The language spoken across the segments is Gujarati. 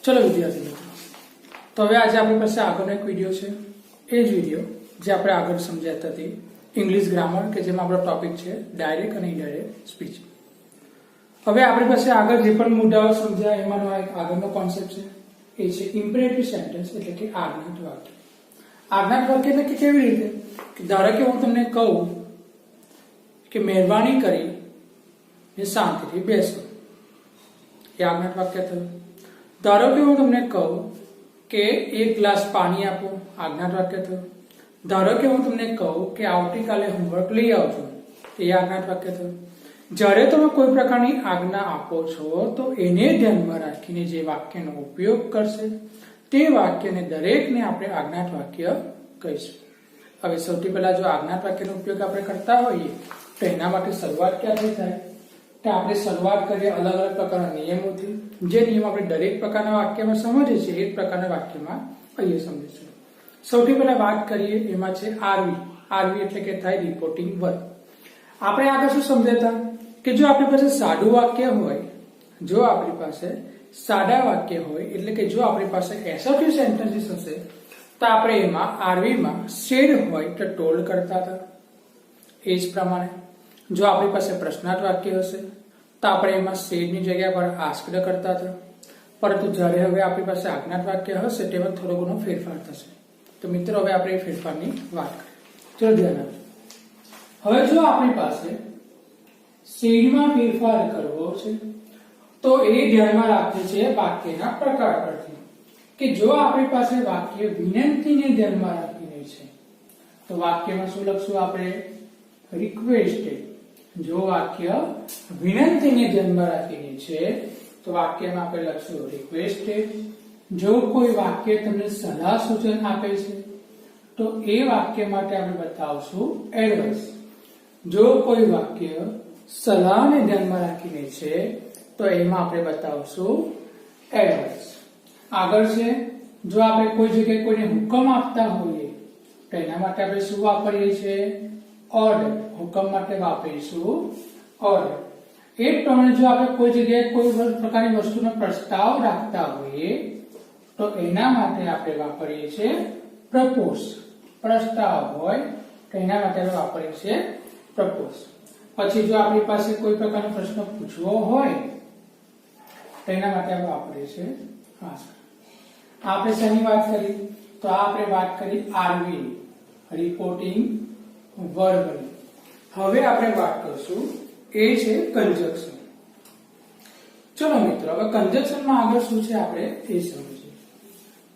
चलो विद्यार्थी मित्रों, तो હવે આજે આપણી પાસે આગળનો એક વિડિયો છે। એ જ વિડિયો જે આપણે આગળ સમજાતા હતી ઇંગ્લિશ ગ્રામર કે જેમાં આપણો ટોપિક છે ડાયરેક્ટ અને ઇનડાયરેક્ટ સ્પીચ। હવે આપણી પાસે આગળ જે પણ મુદ્દાઓ સમજ્યા એમાંનો એક આગળનો કોન્સેપ્ટ છે એ છે ઇમ્પેરેટિવ સેન્ટેન્સ એટલે કે આજ્ઞાત વાક્ય। આજ્ઞાત વાક્ય એટલે કે કેવી રીતે કે ધારો કે હું તમને કહું કે મહેરબાની કરી ને શાંતિથી બેસો, એ આજ્ઞાત વાક્ય થયું। ધારો કે હું તમને કહું કે એક ગ્લાસ પાણી આપો, આજ્ઞાત વાક્ય થયું। ધારો કે હું તમને કહું કે આવતીકાલે હોમવર્ક લઈ આવજો, એ આજ્ઞાત વાક્ય થયું। જ્યારે તમે કોઈ પ્રકારની આજ્ઞા આપો છો તો એને ધ્યાનમાં રાખીને જે વાક્યનો ઉપયોગ કરશે તે વાક્યને દરેકને આપણે આજ્ઞાત વાક્ય કહીશું। હવે સૌથી પહેલા જો આજ્ઞાત વાક્યનો ઉપયોગ આપણે કરતા હોઈએ તો એના માટે શરૂઆત ક્યાંથી થાય કે આપણે શરૂઆત કરીએ અલગ અલગ પ્રકારના નિયમોથી। જે નિયમ આપણે દરેક પ્રકારના વાક્યમાં સમજીએ છીએ એ જ પ્રકારના વાક્યમાં અહીંયા સમજીશું। સૌથી પહેલા વાત કરીએ એમાં છે આરવી। આરવી એટલે કે થાય રિપોર્ટિંગ વર્બ। આપણે આગળ શું સમજાતા કે જો આપણી પાસે સાદું વાક્ય હોય, જો આપણી પાસે સાદા વાક્ય હોય એટલે કે જો આપણી પાસે એસર્ટિવ સેન્ટેન્સીસ હશે તો આપણે એમાં આરવીમાં સેડ હોય તો ટોલ્ડ કરતા હતા। એ જ પ્રમાણે જો આપણી પાસે પ્રશ્નાર્થ વાક્ય હશે તો આપણે એમાં સેડની જગ્યા પર આસ્ક્ડ કરતા હતા। પરંતુ જ્યારે હવે આપણી પાસે આજ્ઞાત વાક્ય હશે તેમાં થોડો ઘણો ફેરફાર થશે। તો મિત્રો હવે આપણે એ ફેરફારની વાત કરીએ। ચલો ધ્યાન આપો। હવે જો આપણી પાસે સેડમાં ફેરફાર કરવો છે તો એ ધ્યાનમાં રાખે છે વાક્યના પ્રકાર પરથી કે જો આપણી પાસે વાક્ય વિનંતીને ધ્યાનમાં રાખીને છે તો વાક્યમાં શું લખશું આપણે રિક્વેસ્ટેડ। જો વાક્ય વિનંતીને ધ્યાનમાં રાખીને છે તો વાક્યમાં આપણે લખશું રિક્વેસ્ટેડ। જો કોઈ વાક્ય તમને સલાહ સૂચન આપે છે તો એ વાક્ય માટે આપણે બતાવશું એડવાઇસ। જો કોઈ વાક્ય સલાહને ધ્યાનમાં રાખીને છે તો એમાં આપણે બતાવશું એડવાઇસ। આગળ છે જો આપણે કોઈ જગ્યાએ કોઈને હુકમ આપતા હોઈએ તો એના માટે આપણે શું વાપરીએ છીએ ઓર્ડર। હુકમ માટે વાપરીશું ઓર્ડર। એ પ્રમાણે જો આપણે કોઈ જગ્યાએ કોઈ પ્રકારની વસ્તુનો પ્રસ્તાવ રાખતા હોઈએ તો એના માટે આપણે વાપરીએ છીએ પ્રપોઝ। પ્રસ્તાવ હોય તો એના માટે આપણે વાપરીએ છીએ પ્રપોઝ। પછી જો આપણી પાસે કોઈ પ્રકારનો પ્રશ્ન પૂછવો હોય તો એના માટે આપણે વાપરીએ છીએ આસ્ક। આપણે શેની વાત કરી તો આપણે વાત કરી આરવી રિપોર્ટિંગ વર્બની। હવે આપણે વાત કરશું એ છે કંજક્શન। ચલો મિત્રો હવે કંજક્શનમાં આગળ શું છે આપણે એ સમજીએ।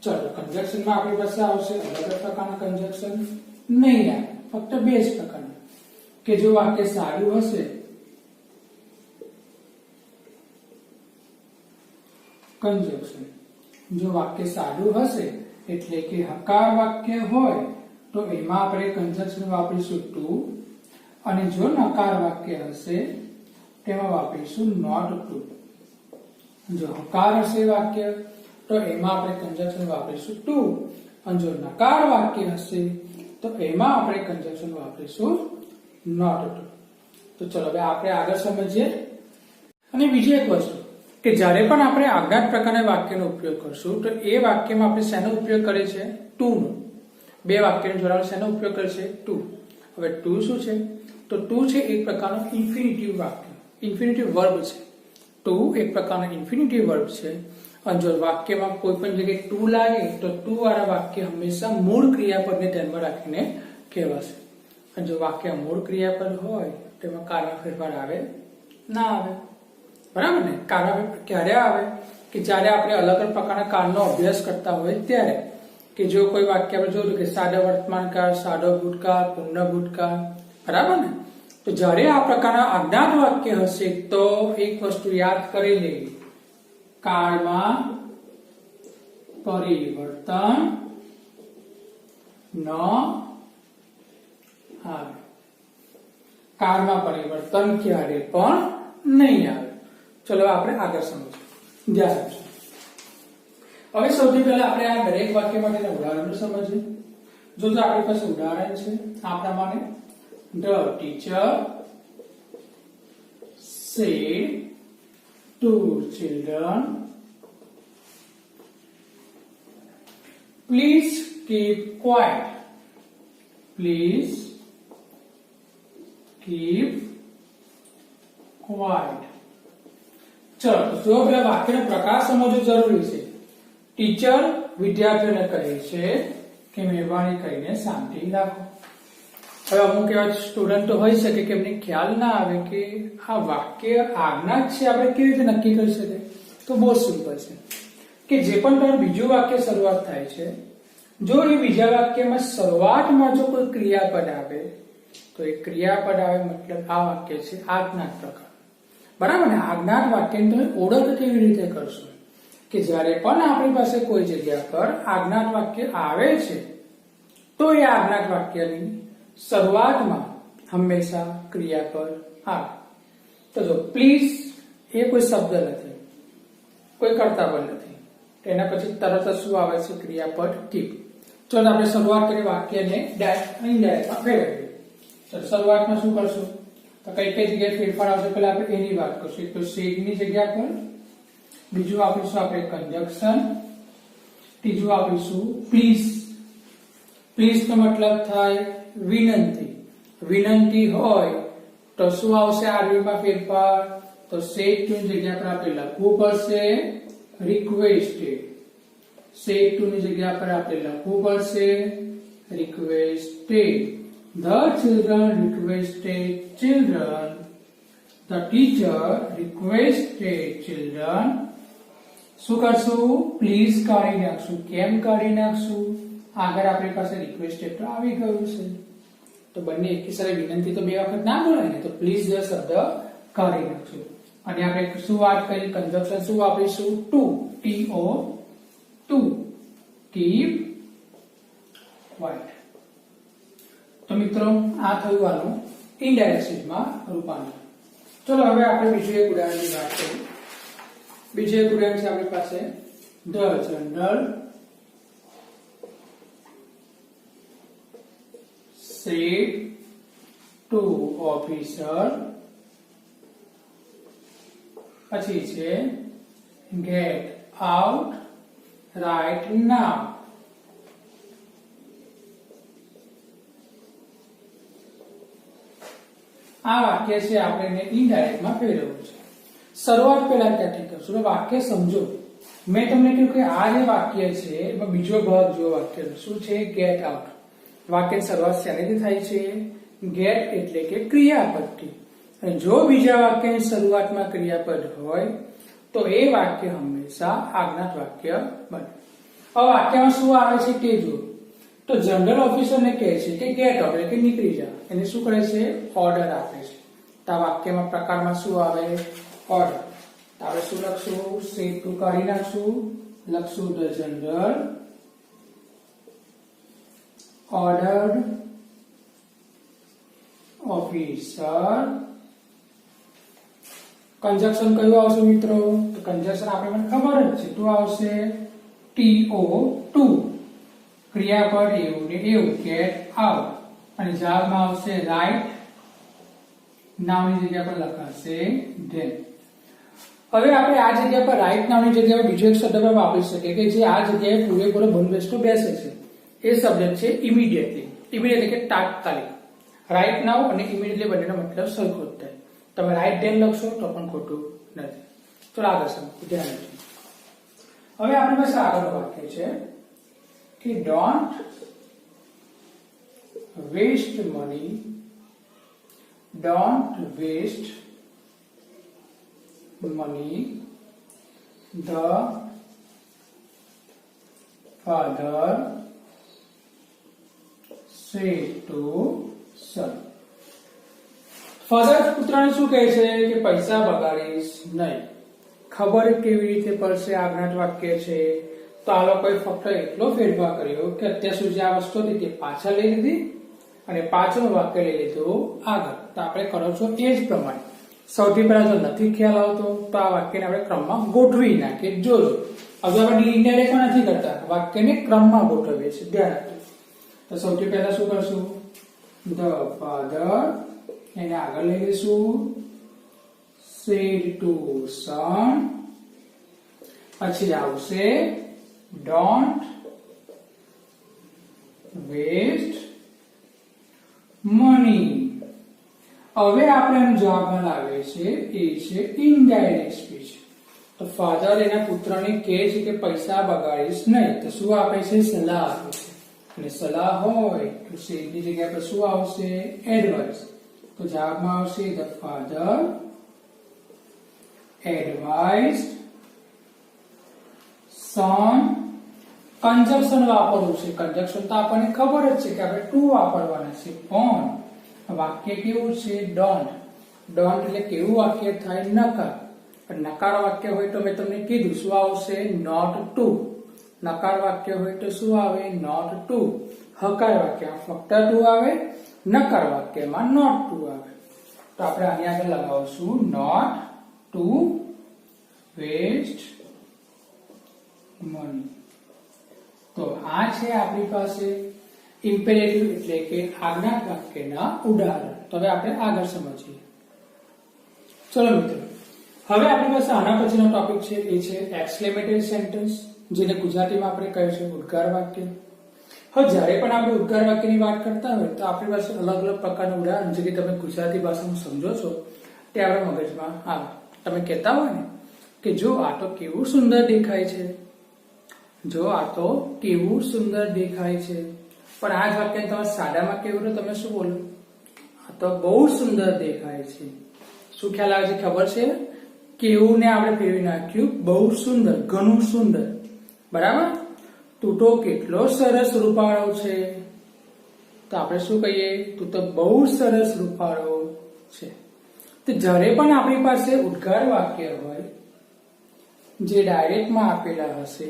ચલો કંજક્શનમાં આપણી પાસે આવશે અલગ અલગ પ્રકારના કંજક્શન નહીં આવે, ફક્ત બે જ પ્રકારના કે જો વાક્ય સારું હશે કંજક્શન, જો વાક્ય સાદું હશે એટલે કે હકાર વાક્ય હોય તો એમાં આપણે કંજક્શન વાપરીશું ટુ, અને જો નકાર વાક્ય હશે તેમાં વાપરીશું નોટ ટુ। જો હકાર હશે વાક્ય તો એમાં આપણે કંજક્શન વાપરીશું ટુ, અને જો નકાર વાક્ય હશે તો એમાં આપણે કંજક્શન વાપરીશું નોટ ટુ। તો ચલો હવે આપણે આગળ સમજીએ। અને બીજી એક વસ્તુ કે જ્યારે પણ આપણે આજ્ઞાત પ્રકારના વાક્યનો ઉપયોગ કરશું તો એ વાક્યમાં આપણે શેનો ઉપયોગ કરીએ છીએ ટુ નો। બે વાક્યને જોડાવા શેનો ઉપયોગ કરે છે ટુ। હવે ટુ શું છે તો ટુ છે એક પ્રકારનો ઇન્ફિનિટિવ વાક્ય, ઇન્ફિનિટિવ વર્બ છે। ટુ એક પ્રકારનો ઇન્ફિનિટિવ વર્બ છે, અને જો વાક્યમાં કોઈ પણ જગ્યાએ ટુ લાગે તો ટુ વાળા વાક્ય હંમેશા મૂળ ક્રિયાપદને ધ્યાનમાં રાખીને કહેવાશે। અને જો વાક્ય મૂળ ક્રિયાપદ હોય તેમાં કારમાં ફેરફાર આવે ના આવે, બરાબર ને। કારમાં ક્યારે આવે કે જ્યારે આપણે અલગ અલગ પ્રકારના કાળનો અભ્યાસ કરતા હોય ત્યારે, કે જો કોઈ વાક્ય આપણે જોયું કે સાદા વર્તમાન કાળ, સાદો ભૂતકાળ, પૂર્ણ ભૂતકાળ, બરાબર ને। તો જ્યારે આ પ્રકારના આજ્ઞાત વાક્ય હશે તો એક વસ્તુ યાદ કરી લેવી, કાળમાં પરિવર્તન ન આવે। કાળમાં પરિવર્તન ક્યારે પણ નહીં આવે। ચલો આપણે આગળ સમજીએ, ધ્યાન આપજો। હવે સૌથી પહેલા આપણે આ દરેક વાક્ય માટેના ઉદાહરણો સમજીએ। જો આપણી પાસે ઉદાહરણ છે આ પ્રમાણે, the teacher said to children please keep quite. Please keep quite. ચલો જો પેલા વાક્યનો પ્રકાર સમજવો જરૂરી છે. ટીચર વિદ્યાર્થીઓને કહે છે કે મહેરબાની કરીને શાંતિ રાખો. હવે અમુક એવા સ્ટુડન્ટો હોઈ શકે કે એમને ખ્યાલ ના આવે કે આ વાક્ય આજ્ઞા જ છે, આપણે કેવી રીતે નક્કી કરી શકીએ? તો બહુ સિમ્પલ છે કે જે પણ તમારું બીજું વાક્ય શરૂઆત થાય છે, જો એ બીજા વાક્યમાં શરૂઆતમાં જો કોઈ ક્રિયાપદ આવે તો એ ક્રિયાપદ આવે મતલબ આ વાક્ય છે આજ્ઞાત પ્રકાર. બરાબર ને? આજ્ઞાત વાક્યની તમે ઓળખ કેવી રીતે કરશો? કે જ્યારે પણ આપણી પાસે કોઈ જગ્યા પર આજ્ઞાત વાક્ય આવે છે તો એ આજ્ઞાત વાક્યની શરૂઆતમાં હંમેશા ક્રિયાપદ આવે. તો જો પ્લીઝ એ કોઈ શબ્દ નથી, કોઈ કર્તાપદ નથી, એના પછી તરત જ શું આવે છે? ક્રિયાપદ કીપ. ચલો આપણે શરૂઆત કરીએ વાક્યને ઇનડાયરેક્ટમાં ફેરવીએ. ચલો શરૂઆતમાં શું કરશું? તો કઈ કઈ જગ્યાએ ફેરફાર આવશે પેલા આપણે એની વાત કરશું. તો સેડની જગ્યા પર બીજું આપીશું આપણે કંજક્શન, ત્રીજું આપીશું પ્લીઝ. પ્લીઝ નો મતલબ થાય વિનંતી. વિનંતી હોય તો શું આવશે આરબીમાં ફેરફાર? તો સેડ ટુ ની જગ્યા પર આપણે લખવું પડશે રિક્વેસ્ટેડ. સેડ ટુ ની જગ્યા પર આપણે લખવું પડશે requested. The children requested children. The teacher requested children. શું કરશું? પ્લીઝ કાઢી નાખશું. કેમ કાઢી નાખશું? આગળ આપણી પાસે રિક્વેસ્ટેડ તો આવી ગયું છે, તો બંને એકી સાથે વિનંતી તો બે વખત ના બોલાય ને, તો પ્લીઝ જે શબ્દ કાઢી નાખશું. અને આપણે શું વાત કરી? કંજક્શન શું વાપરીશું? To. TO to. Keep quiet. તો મિત્રો આ થયું આનું ઇનડાયરેક્ટ સ્પીચમાં રૂપાંતર. ચલો હવે આપણે બીજું એક ઉદાહરણની વાત કરીએ. બીજું એક ઉદાહરણ છે આપણી પાસે the general said to officer. પછી છે get out right now. આ વાક્ય છે આપણે ઇનડાયરેક્ટમાં ફેરવવું છે. શરૂઆત પહેલા ક્યાંથી કરશું? વાક્ય સમજો. મેં તમને કહ્યું કે આ જે વાક્ય છે એમાં બીજો ભાગ જો વાક્ય શું છે? Get out. વાક્યની શરૂઆત શેનાથી થાય છે? ગેટ એટલે કે ક્રિયાપદથી. અને જો બીજા વાક્યની શરૂઆતમાં ક્રિયાપદ હોય તો એ વાક્ય હંમેશા આજ્ઞાત વાક્ય બને. હવે વાક્યમાં શું આવે છે તે જુઓ. તો જનરલ ઓફિસરને કહે છે કે ગેટ આઉટ એટલે કે નીકળી જા. એને શું કરે છે? ઓર્ડર આપે છે. તો આ વાક્યમાં પ્રકારમાં શું આવે? ઓર્ડર. તો આપણે શું લખશું? સેડ ટુ કાઢી નાખશું, લખશું the general ordered officer. Conjunction કયું આવશે મિત્રો? તો કંજક્શન આપણે મને ખબર જ છે, તો આવશે TO ટુ. ક્રિયાપદ એવું ને એવું, get out. અને જવાબમાં આવશે right. નામની જગ્યા પર લખાશે then. હવે આપણે આ જગ્યા પર રાઈટ નામની જગ્યા પર બીજો એક શબ્દ પણ વાપરી શકીએ કે જે આ જગ્યાએ પૂરેપૂરો બંધબેસતો બેસે છે. એ શબ્દ છે ઇમિડિયેટલી. ઇમિડિયેટલી કે તાત્કાલિક. રાઈટ નાઉ અને ઇમિડિયેટલી બંનેનો મતલબ સરખો જ થાય. તમે રાઈટ ધેન લખશો તો પણ ખોટું નથી. તો આગળ સમજો, ધ્યાન રાખજો. હવે આપણી પાસે આગળનું વાક્ય છે કે don't waste money. Don't waste money. The father said to son. Father પુત્રને શું કહે છે કે પૈસા બગાડીશ નહીં. ખબર કેવી રીતે પડશે? આજ્ઞાત વાક્ય છે. તો આ લોકોએ ફક્ત એટલો ફેરફાર કર્યો કે અત્યાર સુધી આ વસ્તુ હતી તે પાછળ લઈ લીધી અને પાછળનું વાક્ય લઈ લીધું આગળ. તો આપણે કરો છો એ જ પ્રમાણે. સૌથી પહેલા જો નથી ખ્યાલ આવતો તો આ વાક્યને આપણે ક્રમમાં ગોઠવી નાખીએ. જોજો હવે આપણે ઇનડાયરેક્ટમાં નથી કરતા, વાક્યને ક્રમમાં ગોઠવીએ છીએ. ધ્યાન રાખજો. તો સૌથી પહેલા શું કરશું? ધ ફાધર, એને આગળ લઈ લઈશું said to son. પછી આવશે don't વેસ્ટ મની. હવે આપણે એનો જવાબમાં લાવીએ છીએ એ છે ઇનડાયરેક્ટ સ્પીચ. તો ફાધર એના પુત્રને કહે છે કે પૈસા બગાડીશ નહીં, તો શું આપે છે? સલાહ આપે છે. અને સલાહ હોય તો શેડની જગ્યા પર શું આવશે? એડવાઇસ. તો જવાબમાં આવશે ધ ફાધર એડવાઇસ્ડ સન. કંજક્શન વાપરવું છે. કંજક્શન તો આપણને ખબર જ છે કે આપણે ટુ વાપરવાના છે, પણ વાક્ય કેવું છે? ડોન્ટ. ડોન્ટ એટલે કેવું વાક્ય થાય? નકાર. પણ નકાર વાક્ય હોય તો મેં તમને કીધું શું આવશે? Not two. નકાર વાક્ય હોય તો શું આવે? Not two. હકાર વાક્યમાં ફક્ત ટુ આવે, નકાર વાક્યમાં નોટ ટુ આવે. તો આપણે આની આગળ લગાવશું નોટ ટુ વેસ્ટ મની. તો આ છે આપણી પાસે ઇમ્પેરેટિવ એટલે કે આજ્ઞાક વાક્યના ઉદાહરણ. તો હવે આપણે આગળ સમજીએ. ચલો મિત્રો, હવે આપણી પાસે આના પછીનો ટોપિક છે એ છે એક્સક્લેમેટરી સેન્ટેન્સ, જેને ગુજરાતીમાં આપણે કહે છે ઉદ્ગાર વાક્ય. હવે જ્યારે પણ આપણે ઉદ્ગાર વાક્યની વાત કરતા હોય તો આપણી પાસે અલગ અલગ પ્રકારનું ઉદાહરણ જે કે તમે ગુજરાતી ભાષામાં સમજો છો તે આપણા મગજમાં આવે. તમે કહેતા હોય ને કે જો આ તો કેવું સુંદર દેખાય છે, જો આ તો કેવું સુંદર દેખાય છે, પણ આ જ વાક્ય તમે સાદામાં કેવું તો તમે શું બોલો? આ તો બહુ સુંદર દેખાય છે. શું ખ્યાલ આવે છે? ખબર છે? કેવું ને આપણે ફેરવી નાખ્યું બહુ સુંદર, ઘણું સુંદર. બરાબર? તું તો કેટલો સરસ રૂપાળો છે, તો આપણે શું કહીએ? તું તો બહુ સરસ રૂપાળો છે. તો જ્યારે પણ આપણી પાસે ઉદ્ગાર વાક્ય હોય જે ડાયરેક્ટમાં આપેલા હશે,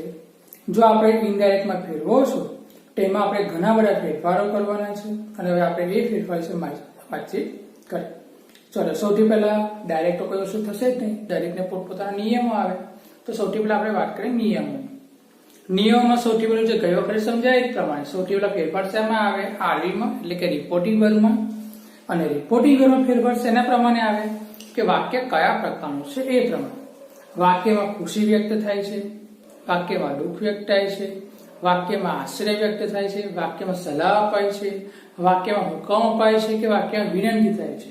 જો આપણે ઇનડાયરેક્ટમાં ફેરવો છો તેમાં આપણે ઘણા બધા ફેરફારો કરવાના છે અને હવે આપણે એ ફેરફાર વિશે વાતચીત કરીએ. ચલો, સૌથી પહેલા ડાયરેક્ટ તો કોઈ વસ્તુ થશે જ નહીં, દરેકને પોતપોતાના નિયમો આવે. તો સૌથી પહેલા આપણે વાત કરીએ નિયમો. નિયમોમાં સૌથી પહેલું જે ગઈ વખતે સમજાય એ પ્રમાણે સૌથી પહેલા ફેરફાર શેમાં આવે? આરવીમાં એટલે કે રિપોર્ટિંગ વર્બમાં. અને રિપોર્ટિંગ વર્બમાં ફેરફાર શેના પ્રમાણે આવે? કે વાક્ય કયા પ્રકારનું છે એ પ્રમાણે. વાક્યમાં ખુશી વ્યક્ત થાય છે, વાક્યમાં દુઃખ વ્યક્ત થાય છે, વાક્યમાં આશ્ચર્ય વ્યક્ત થાય છે, વાક્યમાં સલાહ અપાય છે, વાક્યમાં હુકમ અપાય છે કે વાક્યમાં વિનંતી થાય છે.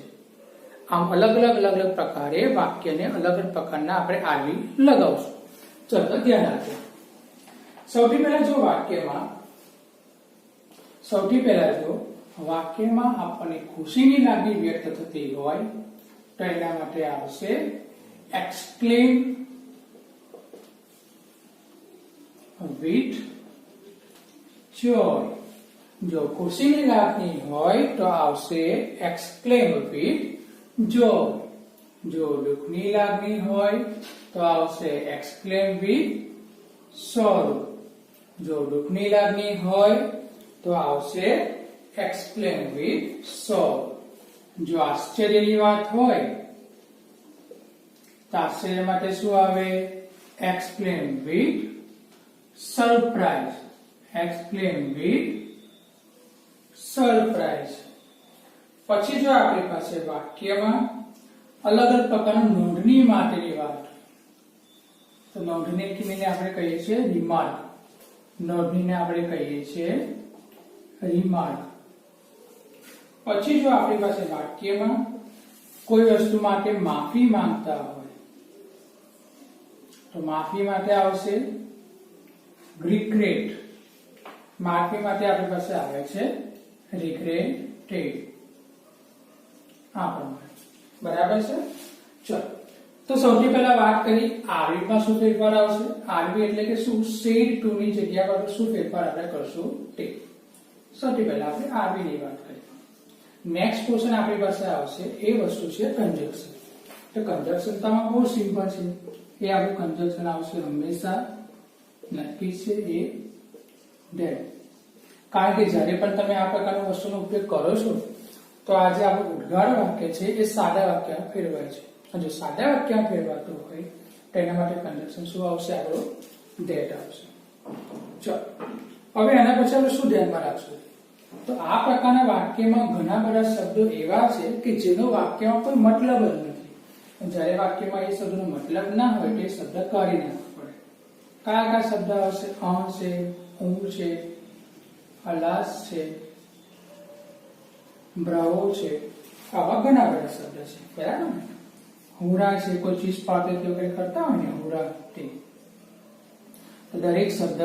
આમ અલગ અલગ પ્રકારે વાક્યને અલગ અલગ પ્રકારના આપણે આરવી લગાવશું. ચલો ધ્યાન રાખજો. સૌથી પહેલા જો વાક્યમાં આપણને ખુશીની લાગણી વ્યક્ત થતી હોય તો એના માટે આવશે exclaim with joy. જો ખુશીની લાગણી હોય તો આવશે exclaim with joy. જો દુઃખની લાગણી હોય તો આવશે exclaim with sorrow. જો દુઃખની લાગણી હોય તો આવશે exclaim with sorrow. જો આશ્ચર્યની વાત હોય તો આશ્ચર્ય માટે શું આવે? exclaim with surprise. exclaim with surprise. પછી જો આપણી પાસે વાક્યમાં અલગ અલગ પ્રકારની નોંધણી માટેની વાત, તો નોંધણીને આપણે કહીએ છીએ રિમાર્ક. નોંધણીને આપણે કહીએ છીએ રિમાર્ક. પછી જો આપણી પાસે વાક્યમાં કોઈ વસ્તુ માટે માફી માંગતા હોય તો માફી માટે આવશે regret. માફી માટે આપણી પાસે આવે છે regretted. આ પ્રમાણે. બરાબર છે? ચલો, તો સૌથી પહેલા વાત કરી આરવીમાં શું ફેરફાર આવશે. આરવી એટલે કે શું? સેડ ટુ ની જગ્યા પર શું ફેરફાર આપણે કરશું તે. સૌથી પહેલા આપણે આરવી ની વાત કરીએ. નેક્સ્ટ ક્વેશ્ચન આપણી પાસે આવશે એ વસ્તુ છે કંજક્શન. તો કંજક્શન તમામ બહુ સિમ્પલ છે. એ આપણું કંજક્શન આવશે હંમેશા નક્કી છે એ ધેટ. કારણ કે જ્યારે પણ તમે આ પ્રકારની વસ્તુનો ઉપયોગ કરો છો તો આ જે આપણું ઉદ્ગાર વાક્ય છે એ સાદા વાક્યમાં ફેરવાય છે. અને જો સાદા વાક્યમાં ફેરવાતું હોય તો એના માટે કંજક્શન શું આવશે? આપણું ધેટ આવશે. ચલો, હવે એના પછી આપણે શું ધ્યાનમાં રાખશું? તો આ પ્રકારના વાક્યમાં ઘણા બધા શબ્દો એવા છે કે જેનો વાક્યમાં કોઈ મતલબ જ નથી. જ્યારે વાક્યમાં એ શબ્દનો મતલબ ના હોય તો એ શબ્દ કાઢી નાખવો પડે. કયા કયા શબ્દ આવશે? છે, ઊંઘ છે, અલાસ છે, બ્રાવો છે, આવા ઘણા બધા શબ્દ છે, બરાબર ને? હુરા છે, કોઈ ચીજ પાતે તે કઈ કરતા હોય ને હુરા તે, તો દરેક શબ્દ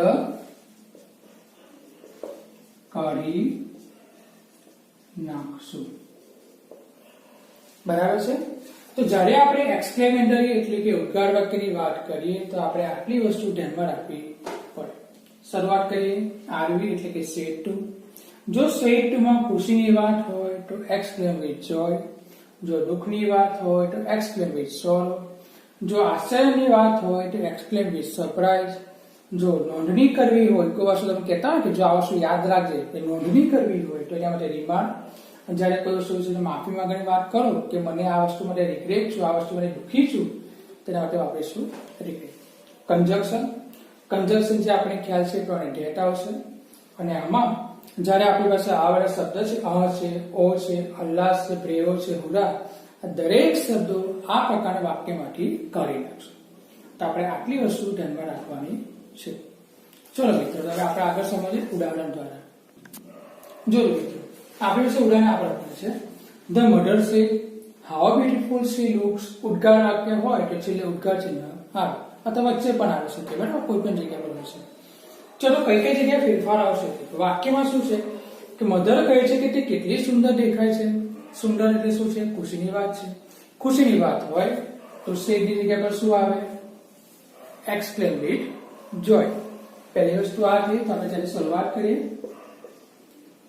કાઢી નાખશું, બરાબર છે? તો જ્યારે આપણે એક્સક્લેમેટરી એટલે કે ઉદ્ગાર વાક્યની વાત કરીએ તો આપણે આટલી વસ્તુ ધ્યાનમાં રાખવી પડે. શરૂઆત કરીએ આરવી એટલે કે સેડ ટુ. જો સેડ ટુ માં ખુશીની વાત હોય તો એક્સક્લેમ વિથ જોય, જો દુઃખની વાત હોય તો એક્સક્લેમ વિથ સોરો, જો આશ્ચર્યની વાત હોય તો એક્સક્લેમ વિથ સરપ્રાઇઝ, જો નોંધણી કરવી હોય, કોઈ વસ્તુ તમે કહેતા હોય કે જો આ વસ્તુ યાદ રાખજે એ નોંધણી કરવી હોય તો એના માટે રિમાન્ડ. જ્યારે કોઈ વસ્તુ વિશે માફી માંગવાની વાત કરો કે મને આ વસ્તુ માટે રિગ્રેટ છું, આ વસ્તુ માટે દુઃખી છું, તેના માટે વાપરીશું રિગ્રેટ. કંજક્શન, કંજક્શન જે આપણે ખ્યાલ છે તો ડેટ આવશે, અને આમાં જ્યારે આપણી પાસે આ બધા શબ્દ છે, અ છે, ઓ છે, અલ્લાસ છે, પ્રેયો છે, હુરા, આ દરેક શબ્દો આ પ્રકારના વાક્યમાંથી કાઢી નાખશું. તો આપણે આટલી વસ્તુ ધ્યાનમાં રાખવાની છે. ચલો મિત્રો, હવે આપણે આગળ સમજીએ ઉદાહરણ દ્વારા. જો મિત્રો, આપણી પાસે ઉદાહરણ આ પ્રકારનું છે. ધ મધર સે હાઉ બ્યુટીફુલ શી લુક્સ. ઉદ્ગાર વાક્ય હોય તો છેલ્લે ઉદ્ગાર ચિહ્ન આવે, અથવા વચ્ચે પણ આવી શકે, બરાબર? કોઈ પણ જગ્યા પર હશે. ચલો કઈ કઈ જગ્યાએ ફેરફાર આવશે? વાક્યમાં શું છે કે મધર કહે છે કે તે કેટલી સુંદર દેખાય છે. સુંદર એટલે શું છે? ખુશીની વાત છે. ખુશીની વાત હોય તો સેડની જગ્યા પર શું આવે? એક્સક્લેમ વિથ જોય. પહેલી વસ્તુ આ થઈ, તો આપણે તેની શરૂઆત કરીએ.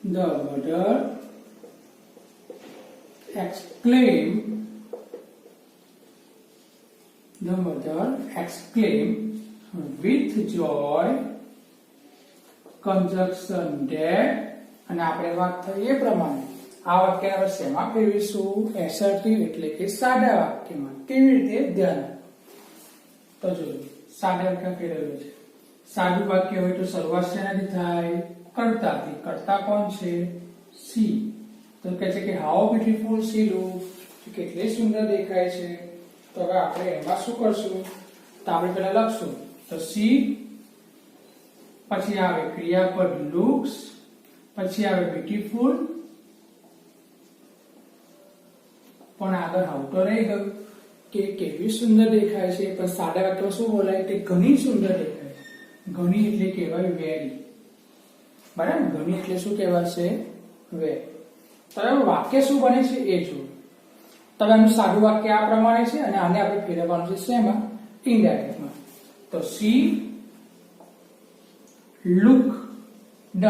The mother exclaimed with joy, conjunction that, અને આપણે વાત થઈ એ પ્રમાણે આ વાક્ય આપણે શેમાં ફેરવીશું? એસર્ટિવ એટલે કે સાદા વાક્યમાં. કેવી રીતે? ધ્યાન. તો જો સાદા વાક્ય ફેરવેલું છે. સાદું વાક્ય હોય તો શરૂઆત શેનાથી થાય? કર્તાથી. કર્તા કોણ છે? સી. તો કહે છે કે હાઉ બ્યુટીફુલ સી લુક્સ, કેટલી સુંદર દેખાય છે. તો હવે આપણે એમાં શું કરશું? તો આપણે પહેલા લખશું તો સી, પછી આવે ક્રિયાપદ લુક્સ, પછી આવે બ્યુટીફુલ, પણ આગળ હાઉ તો રહી ગયું કે કેવી સુંદર દેખાય છે. પણ સાદા વાક્યમાં શું બોલાય? કે ઘણી સુંદર દેખાય છે. ઘણી એટલે કહેવાય વેરી, બરાબર? ઘણી એટલે શું કહેવાશે? વેરી. તો વાક્ય શું બને છે એ જુઓ. તો એનું સાદું વાક્ય આ પ્રમાણે છે, અને આને આપણે ફેરવવાનું છે શેમાં? ઇનડાયરેક્ટમાં. તો સી લુક ડ,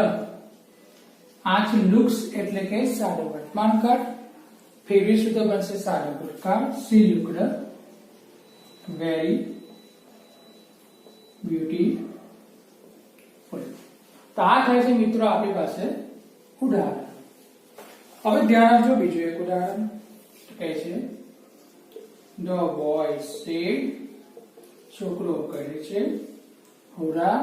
આ છે લુક્સ એટલે કે સાદું વર્તમાન કાળ. ફેરવીશું તો બનશે સાદું ભૂતકાળ. C looked very beautiful. તો આ થાય છે મિત્રો આપણી પાસે ઉદાહરણ. હવે ધ્યાન આપજો, બીજું એક ઉદાહરણ કહે છે ધ બોય સેડ, છોકરો કહે છે, હુરા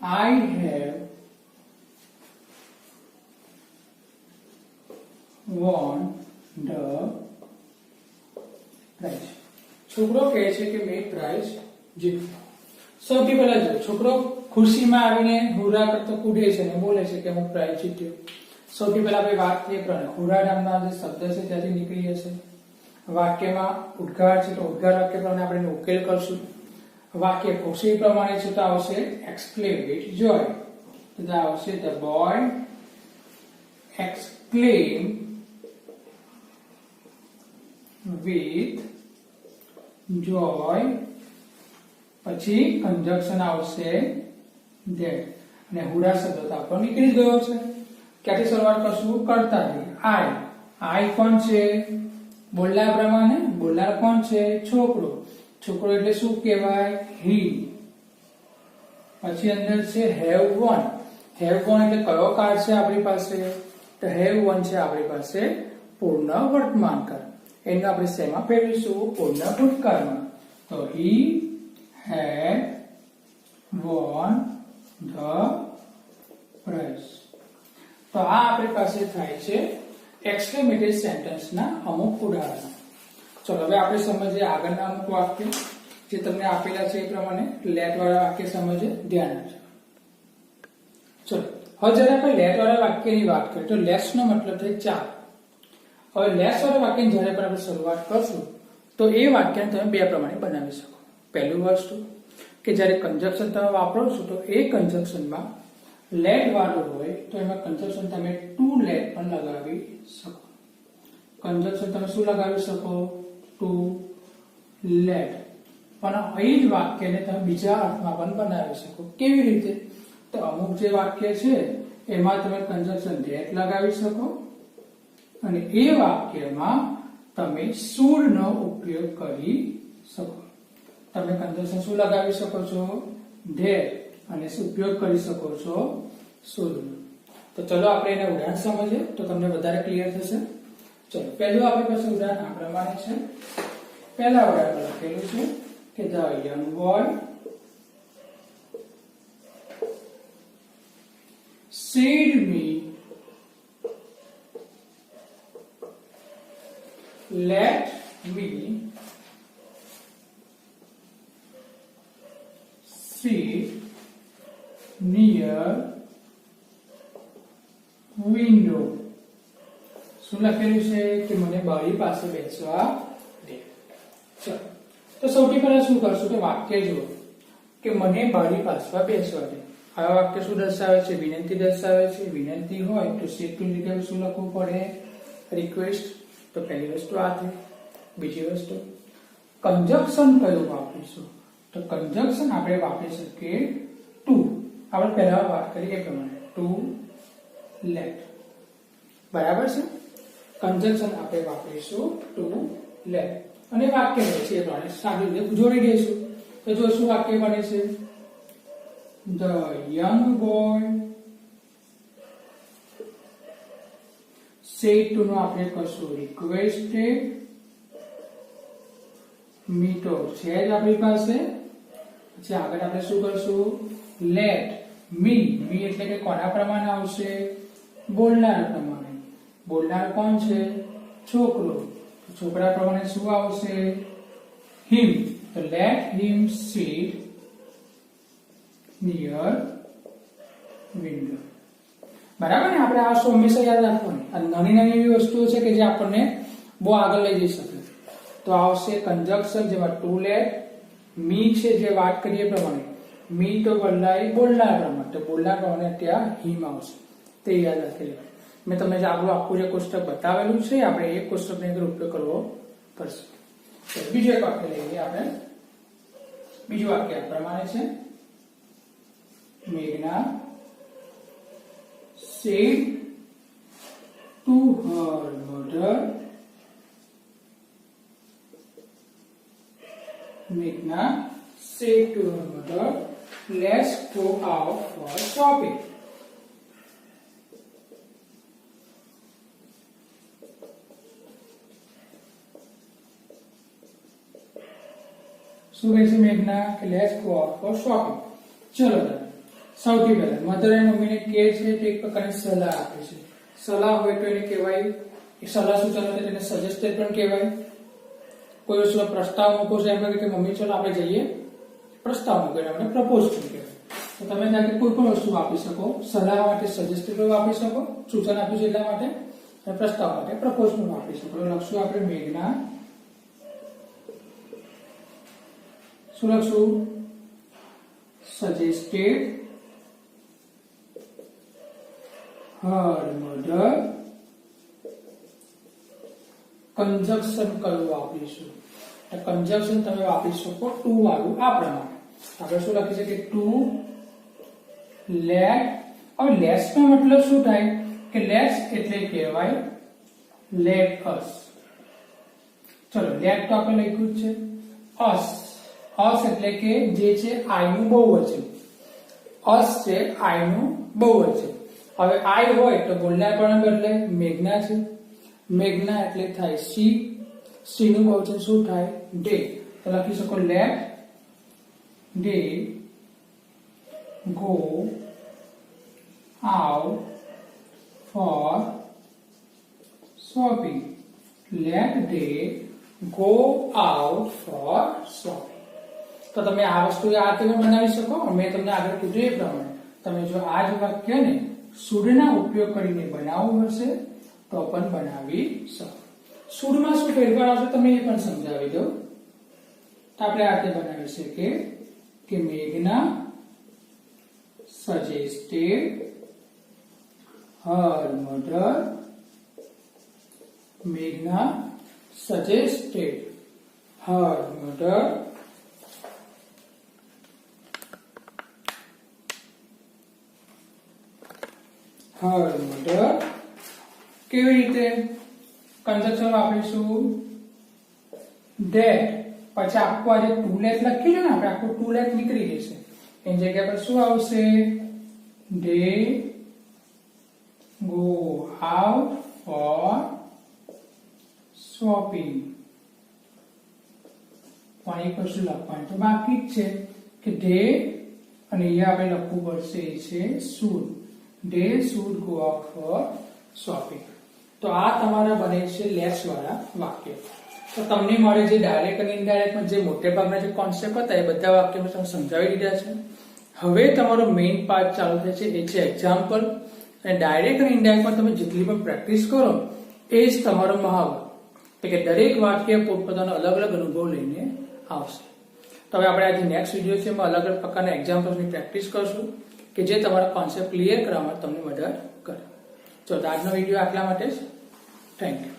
I have won the prize. છોકરો કહે છે કે મેં પ્રાઇઝ જીત્યું. સૌથી પહેલા જો છોકરો ખુશીમાં આવીને હુરા કરતો કૂદે છે અને બોલે છે કે હું પ્રાઇઝ જીત્યો. સૌથી પહેલા આપણે વાત કરીએ પ્રમાણે હુરા નામના જે શબ્દ છે ત્યાંથી નીકળી જશે. વાક્યમાં ઉદ્ગાર છે તો ઉદ્ગાર વાક્ય પ્રમાણે આપણે ઉકેલ કરશું. વાક્ય ખુશી પ્રમાણે છે તો આવશે એક્સક્લેમ વિથ જોય. તો આવશે ધ બોય એક્સક્લેમ વિથ જોય. પછી કંજક્શન આવશે ધેટ, અને હુરા શબ્દ તો આપણો નીકળી ગયો છે. ક્યાંથી શરૂઆત કરશું? કર્તાથી. આઈ કોણ છે? બોલનાર પ્રમાણે બોલનાર કોણ છે? છોકરો. છોકરો એટલે શું કહેવાય? હી. પછી અંદર છે હેવ વન. હેવ વન એટલે કયો કાળ છે આપણી પાસે? તો હેવ વન છે આપણી પાસે પૂર્ણ વર્તમાન કાળ. એને આપણે શેમાં ફેરવીશું? પૂર્ણ ભૂતકાળમાં. તો હી had won the prize. તો આ આપણી પાસે થાય છે એક્સક્લેમેટરી સેન્ટેન્સના અમુક ઉદાહરણો. ચલો હવે આપણે સમજીએ આગળના અમુક વાક્યો. જે તમને આપેલા છે એ પ્રમાણે લેટ વાળા વાક્ય સમજે ધ્યાન આપજો. ચલો હવે જ્યારે આપણે લેટ વાળા વાક્યની વાત કરીએ તો લેટ્સ નો મતલબ થાય ચાલ. હવે લેટ્સ વાળા વાક્યની જ્યારે પણ આપણે શરૂઆત કરશું તો એ વાક્યને તમે બે પ્રમાણે બનાવી શકો. પહેલું વસ્તુ કે જ્યારે કન્જક્શન તમે વાપરો છો તો એ કન્જક્શનમાં લેટ વાળું હોય તો એમાં કન્જક્શન તમે ટુ લેટ પણ લગાવી શકો. કન્જક્શન તમે શું લગાવી શકો? Too late. પણ એ જ વાક્યને તમે બીજા અર્થમાં પણ બનાવી શકો. કેવી રીતે? તો અમુક જે વાક્ય છે એમાં તમે કન્જક્શન લેટ લગાવી શકો અને એ વાક્યમાં તમે શુડ નો ઉપયોગ કરી શકો. તમે કન્જક્શન શું લગાવી શકો છો? ધેટ. અને ઉપયોગ કરી શકો છો શુડ. તો ચલો આપણે એના ઉદાહરણ સમજીએ તો તમને વધારે ક્લિયર થશે. ચલો પહેલું આપણી પાસે ઉદાહરણ આ પ્રમાણે છે. પહેલા ઉદાહરણ લખેલું છે કે the young boy said me let me sit near window. શું લખેલું છે કે મને બારી પાસે બેસવા દે. ચલો તો સૌથી પહેલા શું કરશું કે વાક્ય જુઓ કે મને બારી પાસે બેસવા દે. આ વાક્ય શું દર્શાવે છે? વિનંતી દર્શાવે છે. વિનંતી હોય તો સેટ ની જગ્યાએ શું લખવું પડે? રિક્વેસ્ટ. તો પહેલી વસ્તુ આ થઈ. બીજી વસ્તુ કન્જક્શન કયું વાપરીશું? તો કન્જક્શન આપણે વાપરી શકીએ ટુ. આપણે પહેલા વાત કરીએ એ પ્રમાણે ટુ લેટ. બરાબર છે? કન્જક્શન આપણે વાપરીશું ટુ લેટ અને વાક્ય છે એ પ્રમાણે સારી રીતે જોડી દઈશું. તો જો શું વાક્ય બને છે? The young boy said to નો આપણે કશું requested me તો છે જ આપણી પાસે. પછી આગળ આપણે શું કરશું? let me. me એટલે કે કોના પ્રમાણે આવશે? બોલનાર પ્રમાણે. બોલનાર કોણ છે? છોકરો. છોકરા પ્રમાણે શું આવશે? him. તો let him sit near window. બરાબર ને? આપણે આ વસ્તુ હંમેશા યાદ રાખવાની. આ નાની નાની એવી વસ્તુઓ છે કે જે આપણને બહુ આગળ લઈ જઈ શકે. તો આવશે કન્જક્શન જેમાં ટુ લેટ. મી છે જે વાત કરીએ પ્રમાણે મી તો બદલાય બોલનાર પ્રમાણે. તો બોલનાર પ્રમાણે ત્યાં હિમ આવશે. તે યાદ રાખી લેવાનું. મેં તમને જે આપણું આખું જે કોષ્ટક બતાવેલું છે આપણે એ કોષ્ટકની અંદર ઉપયોગ કરવો પડશે. બીજું એક વાક્ય લઈએ આપણે. બીજું વાક્ય આ પ્રમાણે છે. Meghna said to her mother. Meghna said to her mother, let's go out for shopping. શું કહે છે મેઘના? કે let's go out for shopping. ચલો સૌથી પહેલા મધર અને મમ્મીને કહે છે તે એક પ્રકારની સલાહ આપે છે. સલાહ હોય તો એને કહેવાય, એ સલાહ સૂચન હોય તેને સજેસ્ટેડ પણ કહેવાય. કોઈ વસ્તુ પ્રસ્તાવ મૂકો છે એમ કે મમ્મી ચલો આપણે જઈએ, પ્રસ્તાવ મૂકો આપણે પ્રપોઝ પણ કહેવાય. તો તમે ત્યાં કોઈ પણ વસ્તુ વાપરી શકો. સલાહ માટે સજેસ્ટેડ વાપરી શકો, સૂચન આપ્યું છે એટલા માટે, અને પ્રસ્તાવ માટે પ્રપોઝ પણ વાપરી શકો. લખશું આપણે મેઘના. શું લખશું? suggested her mother. કન્જક્શન કયું વાપરીશું? કન્જક્શન તમે વાપરી શકો ટુ વાળું આ પ્રમાણે. આપણે શું લખી શકીએ? Too late. હવે લેટ્સ નો મતલબ શું થાય કે લેટ્સ એટલે કહેવાય લેટ અસ. ચલો લેટ તો આપણે લખ્યું છે અસ. અસ એટલે કે જે છે આઈ નું બહુવચન. અસ છે આઈ નું બહુવચન. હવે આઈ હોય તો બોલનાર પણ બદલે મેઘના છે. મેઘના એટલે થાય સી. સી નું બહુવચન શું થાય? ડે. તો લખી શકો let the go out for shopping. Let the go out for shopping. તો તમે આ વસ્તુ આ રીતે બનાવી શકો. મેં તમને આગળ કીધું એ પ્રમાણે તમે જો આ જ વાક્યને શુડના ઉપયોગ કરીને બનાવવું હશે તો પણ બનાવી શકો. શુડમાં શું ફેરફાર આવશે તમે એ પણ સમજાવી દો. તો આપણે આ રીતે બનાવી શકીએ કે મેઘના suggested her mother. Meghna suggested her mother કેવી રીતે કન્જક્શન વાપરીશું? that પછી આખું આ જે ટુ લેટ લખી છે ને આપણે આખું ટુ લેટ નીકળી જશે. એની જગ્યા પર શું આવશે? they go out for shopping. પણ એક વસ્તુ લખવાની તો બાકી જ છે કે they અને અહીંયા આપણે લખવું પડશે છે should. they should go out for shopping. તો આ તમારા બને છે લેસ વાળા વાક્ય. તો તમને મળે છે ડાયરેક્ટ અને ઇનડાયરેક્ટમાં જે મોટે ભાગના જે કોન્સેપ્ટ હતા એ બધા વાક્યમાં તમે સમજાવી દીધા છે. હવે તમારો મેઇન પાર્ટ ચાલુ થાય છે એ છે એક્ઝામ્પલ. અને ડાયરેક્ટ અને ઇનડાયરેક્ટમાં તમે જેટલી પણ પ્રેક્ટિસ કરો એ જ તમારો મહાવરો. એટલે કે દરેક વાક્ય પોતપોતાનો અલગ અલગ અનુભવ લઈને આવશે. તો હવે આપણે આજે નેક્સ્ટ વિડીયો છે એમાં અલગ અલગ પ્રકારના એક્ઝામ્પલ્સની પ્રેક્ટિસ કરશું કે જે તમારા કોન્સેપ્ટ ક્લિયર કરવામાં તમને મદદ કરે. તો આજનો વિડીયો આટલા માટે જ. Thank you.